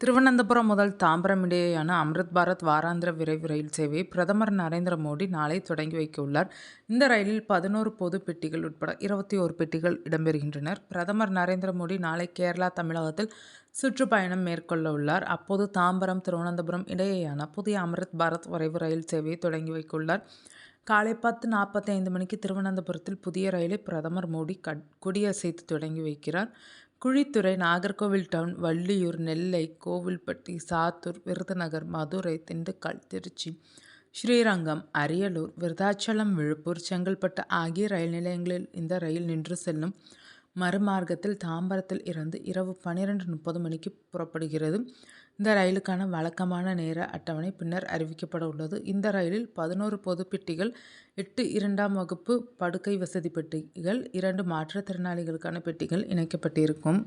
திருவனந்தபுரம் முதல் தாம்பரம் இடையேயான அம்ரித் பாரத் வாராந்திர விரைவு ரயில் சேவையை பிரதமர் நரேந்திர மோடி நாளை தொடங்கி வைக்க உள்ளார். இந்த ரயிலில் 11 பொது பெட்டிகள் உட்பட 21 பெட்டிகள் இடம்பெறுகின்றனர். பிரதமர் நரேந்திர மோடி நாளை கேரளா, தமிழகத்தில் சுற்றுப்பயணம் மேற்கொள்ள உள்ளார். அப்போது தாம்பரம், திருவனந்தபுரம் இடையேயான புதிய அம்ரித் பாரத் விரைவு ரயில் சேவையை தொடங்கி வைக்க உள்ளார். காலை 10:45 மணிக்கு திருவனந்தபுரத்தில் புதிய ரயிலை பிரதமர் மோடி கொடியசைத்து தொடங்கி வைக்கிறார். குழித்துறை, நாகர்கோவில் டவுன், வள்ளியூர், நெல்லை, கோவில்பட்டி, சாத்தூர், விருதுநகர், மதுரை, திண்டுக்கல், திருச்சி, ஸ்ரீரங்கம், அரியலூர், விருதாச்சலம், விழுப்புர், செங்கல்பட்டு ஆகிய ரயில் நிலையங்களில் இந்த ரயில் நின்று செல்லும். மறுமார்க்கத்தில் தாம்பரத்தில் இருந்து இரவு 12:30 மணிக்கு புறப்படுகிறது. இந்த ரயிலுக்கான வழக்கமான நேர அட்டவணை பின்னர் அறிவிக்கப்பட உள்ளது. இந்த ரயிலில் 11 பொது பெட்டிகள், 8 2ஆம் வகுப்பு படுக்கை வசதி பெட்டிகள், 2 மாற்றுத்திறனாளிகளுக்கான பெட்டிகள் இணைக்கப்பட்டிருக்கும்.